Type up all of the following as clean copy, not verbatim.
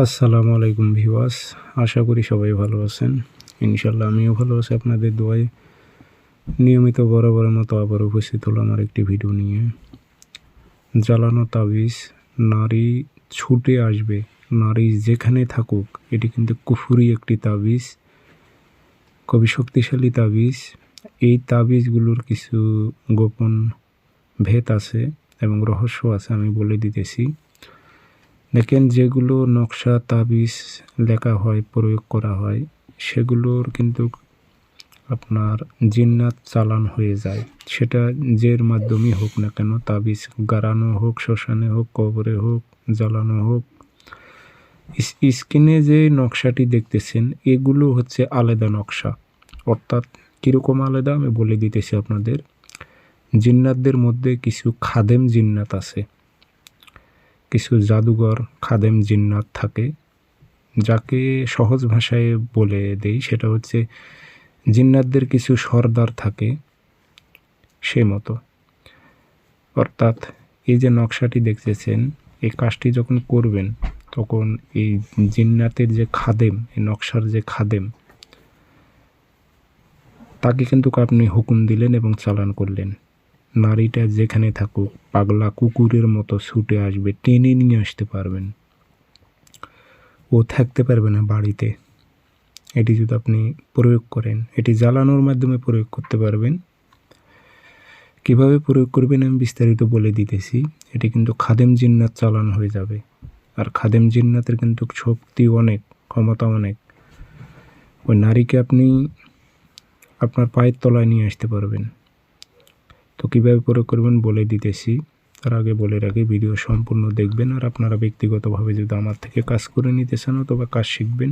আসসালামু আলাইকুম ভিউয়ার্স, আশা করি সবাই ভালো আছেন। ইনশাল্লাহ আমিও ভালো আছি আপনাদের দোয়ায়। নিয়মিত বরাবরের মতো আবার উপস্থিত হলাম আর একটি ভিডিও নিয়ে। জ্বালানো তাবিজ, নারী ছুটে আসবে, নারী যেখানে থাকুক। এটি কিন্তু কুফুরি একটি তাবিজ, খুবই শক্তিশালী তাবিজ। এই তাবিজগুলোর কিছু গোপন ভেদ আছে এবং রহস্য আছে, আমি বলে দিতেছি। দেখেন, যেগুলো নকশা তাবিজ লেখা হয়, প্রয়োগ করা হয়, সেগুলোর কিন্তু আপনার জিন্নাত চালান হয়ে যায়। সেটা যের মাধ্যমেই হোক না কেন, তাবিজ গাড়ানো হোক, শ্মশানে হোক, কবরে হোক, জ্বালানো হোক। স্ক্রিনে যে নকশাটি দেখতেছেন, এগুলো হচ্ছে আলাদা নকশা। অর্থাৎ কীরকম আলাদা আমি বলে দিতেছি আপনাদের। জিন্নাতদের মধ্যে কিছু খাদেম জিন্নাত আছে, কিছু জাদুঘর খাদেম জিন্নাত থাকে, যাকে সহজ ভাষায় বলে দেই সেটা হচ্ছে জিন্নাতদের কিছু সর্দার থাকে সে মতো। অর্থাৎ এই যে নকশাটি দেখতেছেন, এই কাজটি যখন করবেন তখন এই জিন্নাতের যে খাদেম, এই নকশার যে খাদেম, তাকে কিন্তু আপনি হুকুম দিলেন এবং চালান করলেন। নারীটা যেখানে থাকুক, পাগলা কুকুরের মতো ছুটে আসবে, টেনে নিয়ে আসতে পারবেন। ও থাকতে পারবে না বাড়িতে। এটি যদি আপনি প্রয়োগ করেন, এটি জ্বালানোর মাধ্যমে প্রয়োগ করতে পারবেন। কিভাবে প্রয়োগ করবেন আমি বিস্তারিত বলে দিতেছি। এটি কিন্তু খাদেম জিন্নাত চালান হয়ে যাবে। আর খাদেম জিন্নাতের কিন্তু শক্তি অনেক, ক্ষমতা অনেক। ওই নারীকে আপনি আপনার পায়ের তলায় নিয়ে আসতে পারবেন। তো কীভাবে প্রয়োগ করবেন বলে দিতেছি। তার আগে বলে রাখি, ভিডিও সম্পূর্ণ দেখবেন। আর আপনারা ব্যক্তিগতভাবে যদি আমার থেকে কাজ করে নিতে চান অথবা কাজ শিখবেন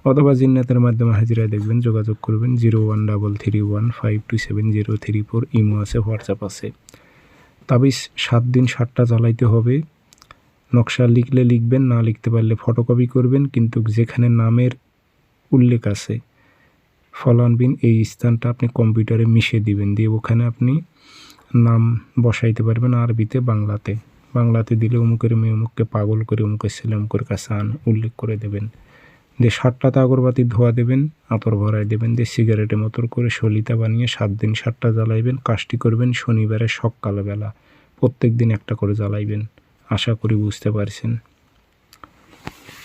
অথবা জিন্নাতের মাধ্যমে হাজিরায় দেখবেন, যোগাযোগ করবেন 013315270334। ইমো আছে, হোয়াটসঅ্যাপ আছে। তাবিজ 7 দিন 7টা জ্বালাইতে হবে। নকশা লিখলে লিখবেন, না লিখতে পারলে ফটোকপি করবেন। কিন্তু যেখানে নামের উল্লেখ আছে ফলান বিন, এই স্থানটা আপনি কম্পিউটারে মিশিয়ে দিবেন, দিয়ে ওখানে আপনি নাম বসাইতে পারবেন আরবিতে, বাংলাতে দিলে অমুকের মেয়ে অমুককে পাগল করে, অমুকের ছেলে অমুকের কাছে আন উল্লেখ করে দেবেন। দিয়ে 7টাতে আগরবাতি ধোয়া দেবেন, আতর ভরাই দেবেন, দিয়ে সিগারেটের মতো করে সলিতা বানিয়ে 7 দিন 7টা জ্বালাইবেন। কাজটি করবেন শনিবারে সকালবেলা, প্রত্যেক দিন একটা করে জ্বালাইবেন। আশা করি বুঝতে পারছেন।